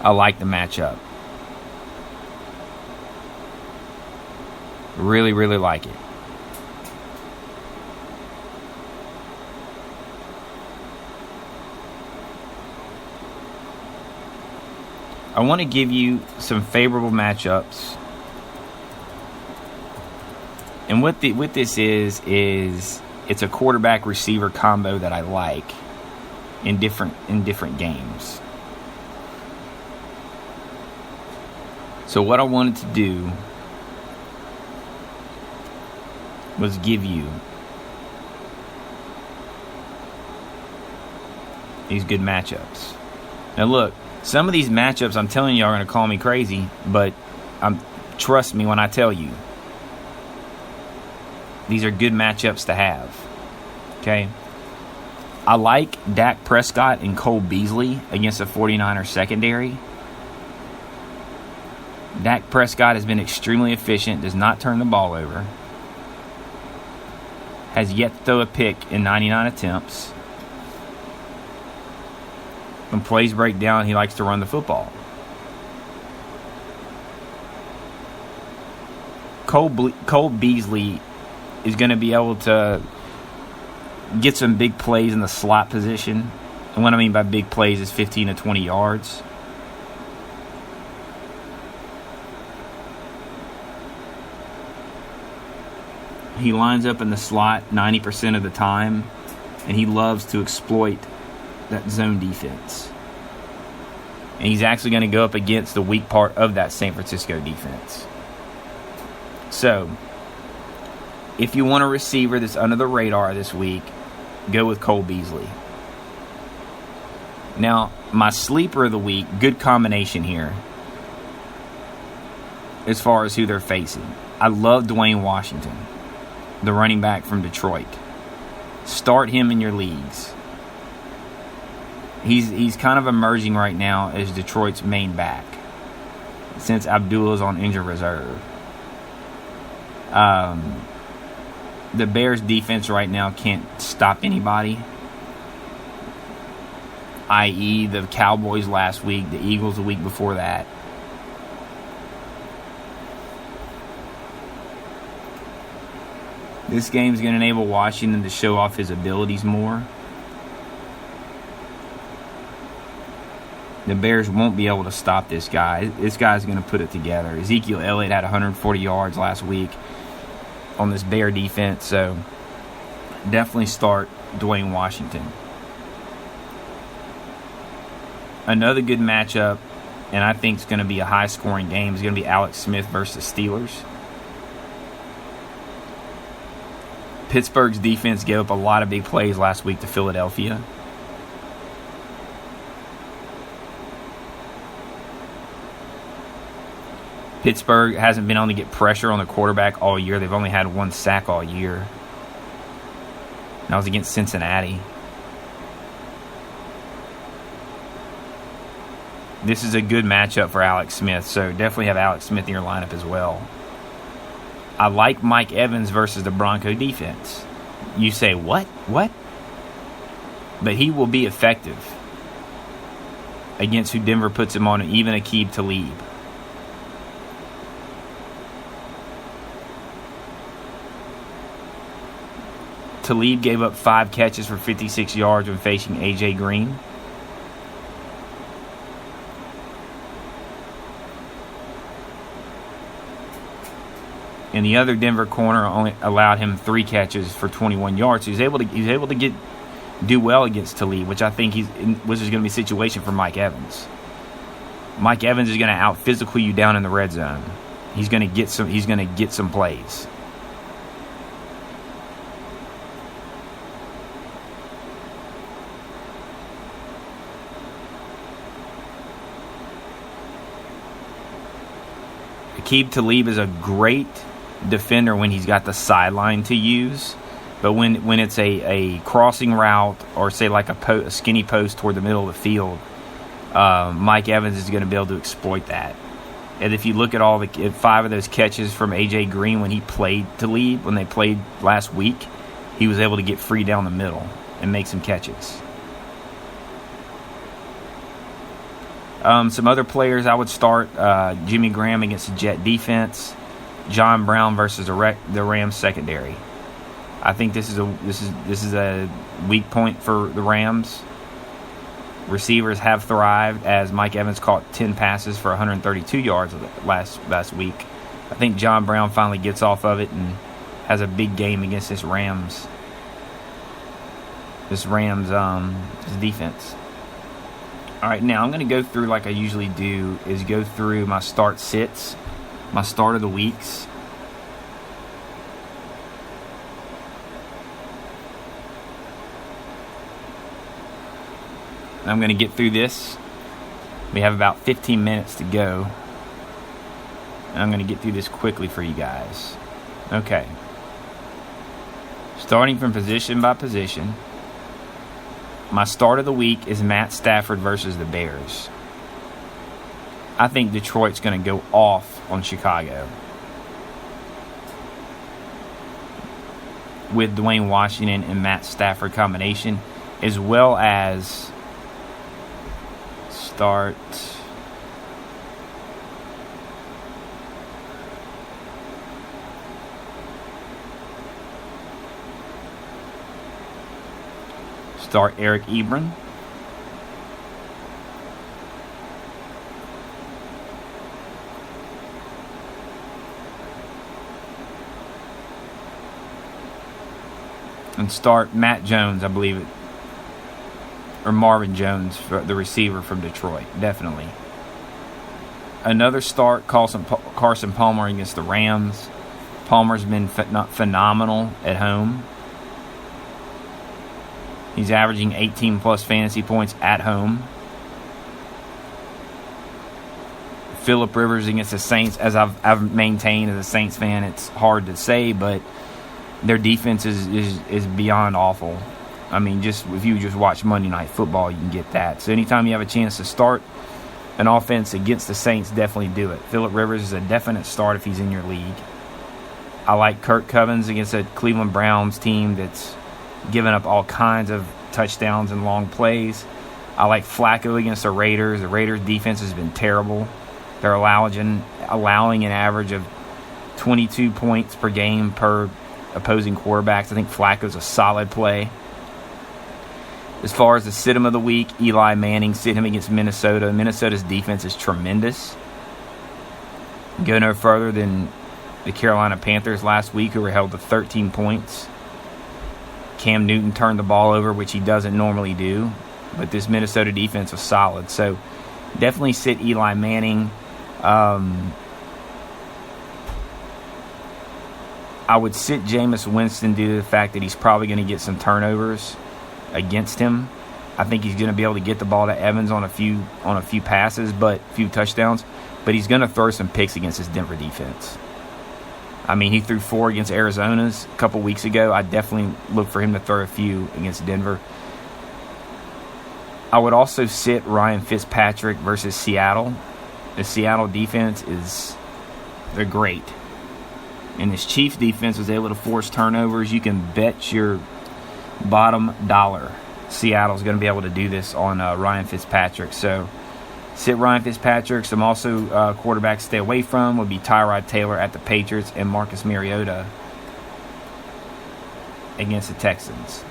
I like the matchup. Really, really like it. I want to give you some favorable matchups. And what this is it's a quarterback receiver combo that I like in different games. So what I wanted to do was give you these good matchups. Now look, some of these matchups, I'm telling you, are going to call me crazy, but trust me when I tell you, these are good matchups to have. Okay? I like Dak Prescott and Cole Beasley against the 49ers secondary. Dak Prescott has been extremely efficient, does not turn the ball over, has yet to throw a pick in 99 attempts. When plays break down, he likes to run the football. Cole Beasley is going to be able to get some big plays in the slot position. And what I mean by big plays is 15 to 20 yards. He lines up in the slot 90% of the time, and he loves to exploit that zone defense. And he's actually going to go up against the weak part of that San Francisco defense. So, if you want a receiver that's under the radar this week, go with Cole Beasley. Now, my sleeper of the week, good combination here as far as who they're facing. I love Dwayne Washington, the running back from Detroit. Start him in your leagues. He's kind of emerging right now as Detroit's main back since Abdullah's on injured reserve. The Bears' defense right now can't stop anybody, i.e. the Cowboys last week, the Eagles the week before that. This game is going to enable Washington to show off his abilities more. The Bears won't be able to stop this guy. This guy's going to put it together. Ezekiel Elliott had 140 yards last week on this Bear defense, so definitely start Dwayne Washington. Another good matchup, and I think it's going to be a high-scoring game, is going to be Alex Smith versus the Steelers. Pittsburgh's defense gave up a lot of big plays last week to Philadelphia. Pittsburgh hasn't been able to get pressure on the quarterback all year. They've only had one sack all year. And that was against Cincinnati. This is a good matchup for Alex Smith, so definitely have Alex Smith in your lineup as well. I like Mike Evans versus the Bronco defense. You say, what? What? But he will be effective against who Denver puts him on, even Aqib Talib. Talib gave up 5 catches for 56 yards when facing A.J. Green. And the other Denver corner only allowed him 3 catches for 21 yards. So he's able to do well against Talib, which I think which is going to be a situation for Mike Evans. Mike Evans is going to out physical you down in the red zone. He's going to get some plays. Aqib Talib is a great defender when he's got the sideline to use, but when it's a crossing route or say like a skinny post toward the middle of the field, Mike Evans is going to be able to exploit that. And if you look at all the 5 of those catches from A.J. Green when he played Talib, when they played last week, he was able to get free down the middle and make some catches. Some other players I would start: Jimmy Graham against the Jet defense, John Brown versus the Rams secondary. I think this is a weak point for the Rams. Receivers have thrived as Mike Evans caught 10 passes for 132 yards last week. I think John Brown finally gets off of it and has a big game against this Rams defense. All right, now I'm going to go through, like I usually do, is go through my start sits, my start of the weeks. I'm going to get through this. We have about 15 minutes to go. And I'm going to get through this quickly for you guys. Okay. Starting from position by position. My start of the week is Matt Stafford versus the Bears. I think Detroit's going to go off on Chicago. With Dwayne Washington and Matt Stafford combination, as well as start Eric Ebron. And start Matt Jones, I believe it. Or Marvin Jones, the receiver from Detroit. Definitely. Another start, Carson Palmer against the Rams. Palmer's been phenomenal at home. He's averaging 18-plus fantasy points at home. Phillip Rivers against the Saints, as I've maintained as a Saints fan, it's hard to say, but their defense is beyond awful. I mean, if you just watch Monday Night Football, you can get that. So anytime you have a chance to start an offense against the Saints, definitely do it. Phillip Rivers is a definite start if he's in your league. I like Kirk Cousins against a Cleveland Browns team that's giving up all kinds of touchdowns and long plays. I like Flacco against the Raiders. The Raiders' defense has been terrible. They're allowing an average of 22 points per game per opposing quarterbacks. I think Flacco's a solid play. As far as the sit-em of the week, Eli Manning sit him against Minnesota. Minnesota's defense is tremendous. Go no further than the Carolina Panthers last week, who were held to 13 points. Cam Newton turned the ball over, which he doesn't normally do. But this Minnesota defense was solid. So definitely sit Eli Manning. I would sit Jameis Winston due to the fact that he's probably going to get some turnovers against him. I think he's going to be able to get the ball to Evans on a few passes, but few touchdowns. But he's going to throw some picks against this Denver defense. I mean, he threw 4 against Arizona's a couple weeks ago. I definitely look for him to throw a few against Denver. I would also sit Ryan Fitzpatrick versus Seattle. The Seattle defense they're great. And this Chiefs defense was able to force turnovers. You can bet your bottom dollar Seattle's going to be able to do this on Ryan Fitzpatrick. So sit Ryan Fitzpatrick. Some also quarterbacks to stay away from would be Tyrod Taylor at the Patriots and Marcus Mariota against the Texans.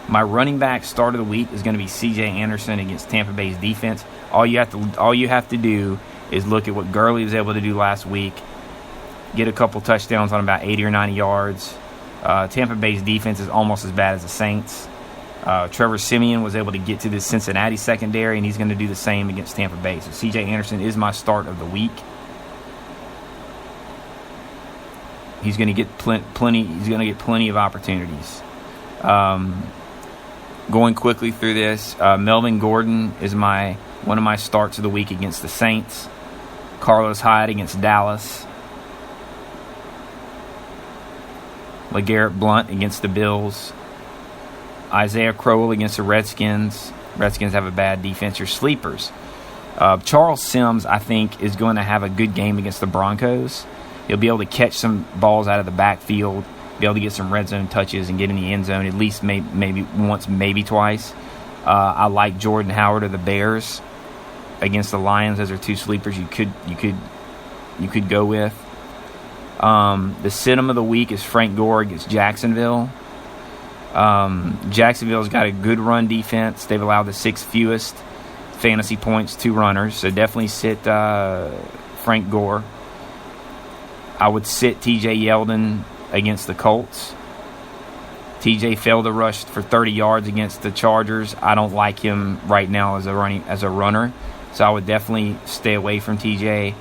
My running back start of the week is going to be C.J. Anderson against Tampa Bay's defense. All you have to do is look at what Gurley was able to do last week. Get a couple touchdowns on about 80 or 90 yards. Tampa Bay's defense is almost as bad as the Saints. Trevor Siemian was able to get to the Cincinnati secondary, and he's going to do the same against Tampa Bay. So C.J. Anderson is my start of the week. He's going to get plenty. He's going to get plenty of opportunities. Going quickly through this, Melvin Gordon is one of my starts of the week against the Saints. Carlos Hyde against Dallas. LeGarrette Blount against the Bills. Isaiah Crowell against the Redskins. Redskins have a bad defense. Your sleepers. Charles Sims, I think, is going to have a good game against the Broncos. He'll be able to catch some balls out of the backfield, be able to get some red zone touches and get in the end zone at least maybe once, maybe twice. I like Jordan Howard of the Bears. against the Lions. Those are two sleepers you could go with. The sit-em of the week is Frank Gore against Jacksonville. Jacksonville's got a good run defense. They've allowed the 6th fewest fantasy points to runners, so definitely sit Frank Gore. I would sit T.J. Yeldon against the Colts. T.J. failed to rush for 30 yards against the Chargers. I don't like him right now as a runner, so I would definitely stay away from T.J.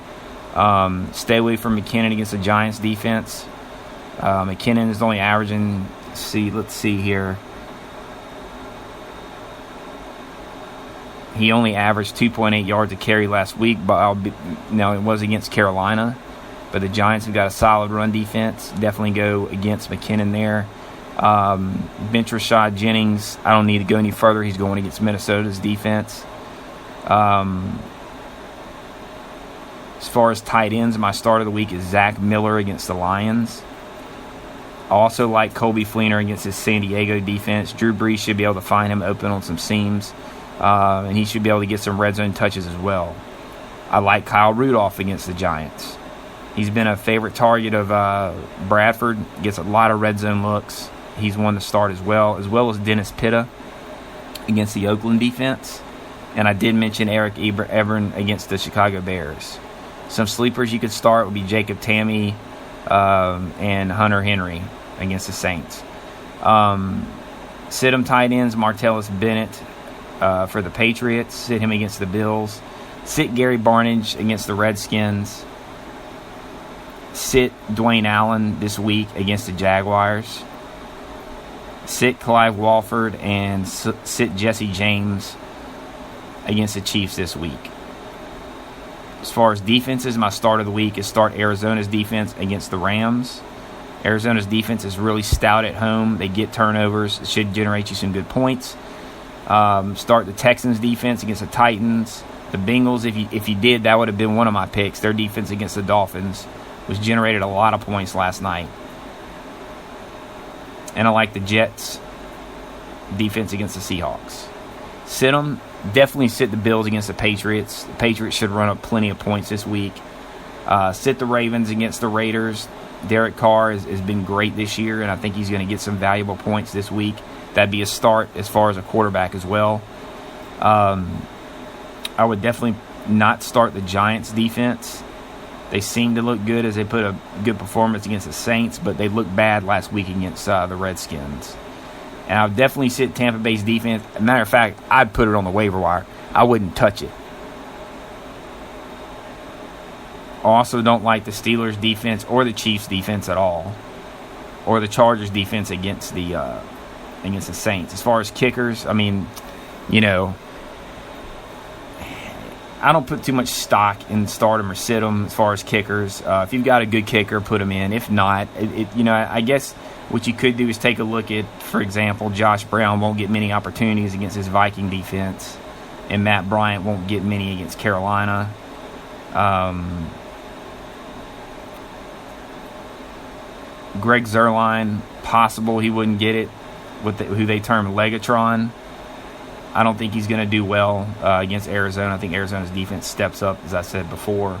Stay away from McKinnon against the Giants defense. McKinnon is only averaging, let's see here. He only averaged 2.8 yards a carry last week, but it was against Carolina. But the Giants have got a solid run defense. Definitely go against McKinnon there. Bench Rashad Jennings. I don't need to go any further. He's going against Minnesota's defense. As far as tight ends, my start of the week is Zach Miller against the Lions. I also like Colby Fleener against his San Diego defense. Drew Brees should be able to find him open on some seams, and he should be able to get some red zone touches as well. I like Kyle Rudolph against the Giants. He's been a favorite target of Bradford. Gets a lot of red zone looks. He's one to start as well as Dennis Pitta against the Oakland defense. And I did mention Eric Ebron against the Chicago Bears. Some sleepers you could start would be Jacob Tamme and Hunter Henry against the Saints. Sit him tight ends, Martellus Bennett for the Patriots. Sit him against the Bills. Sit Gary Barnidge against the Redskins. Sit Dwayne Allen this week against the Jaguars. Sit Clive Walford and sit Jesse James against the Chiefs this week. As far as defenses, my start of the week is start Arizona's defense against the Rams. Arizona's defense is really stout at home. They get turnovers. It should generate you some good points. Start the Texans defense against the Titans. The Bengals, if you did, that would have been one of my picks. Their defense against the Dolphins was generated a lot of points last night. And I like the Jets defense against the Seahawks. Sit them. Definitely sit the Bills against the Patriots. The Patriots should run up plenty of points this week. Sit the Ravens against the Raiders. Derek Carr has been great this year, and I think he's going to get some valuable points this week. That'd be a start as far as a quarterback as well. I would definitely not start the Giants defense. They seem to look good as they put a good performance against the Saints, but they looked bad last week against the Redskins. And I would definitely sit Tampa Bay's defense. As a matter of fact, I'd put it on the waiver wire. I wouldn't touch it. I also don't like the Steelers' defense or the Chiefs' defense at all, or the Chargers' defense against the Saints. As far as kickers, I mean, I don't put too much stock in start them or sit them as far as kickers. If you've got a good kicker, put them in. If not, I guess what you could do is take a look at, for example, Josh Brown won't get many opportunities against his Viking defense, and Matt Bryant won't get many against Carolina. Greg Zuerlein, possible he wouldn't get it with who they term Legatron. I don't think he's going to do well against Arizona. I think Arizona's defense steps up, as I said before.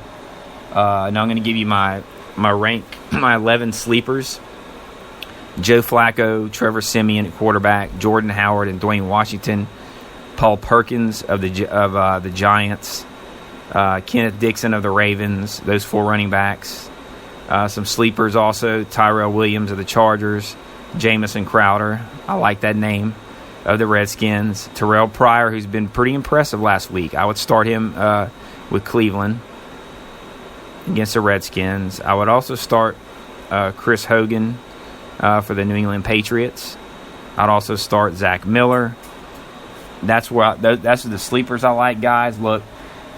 Now I'm going to give you my rank, my 11 sleepers. Joe Flacco, Trevor Siemian at quarterback, Jordan Howard and Dwayne Washington, Paul Perkins of the Giants, Kenneth Dixon of the Ravens, those 4 running backs. Some sleepers also, Tyrell Williams of the Chargers, Jamison Crowder, I like that name, of the Redskins, Terrell Pryor, who's been pretty impressive last week. I would start him with Cleveland against the Redskins. I would also start Chris Hogan for the New England Patriots. I'd also start Zach Miller. That's the sleepers I like, guys. Look,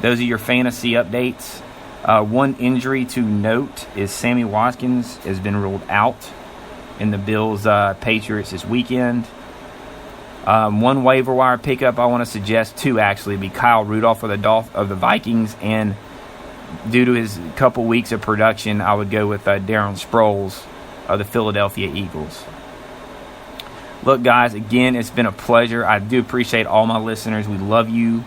those are your fantasy updates. One injury to note is Sammy Watkins has been ruled out in the Bills Patriots this weekend. One waiver wire pickup I want to suggest, 2 actually, be Kyle Rudolph of the Vikings, and due to his couple weeks of production, I would go with Darren Sproles of the Philadelphia Eagles. Look, guys, again, it's been a pleasure. I do appreciate all my listeners. We love you.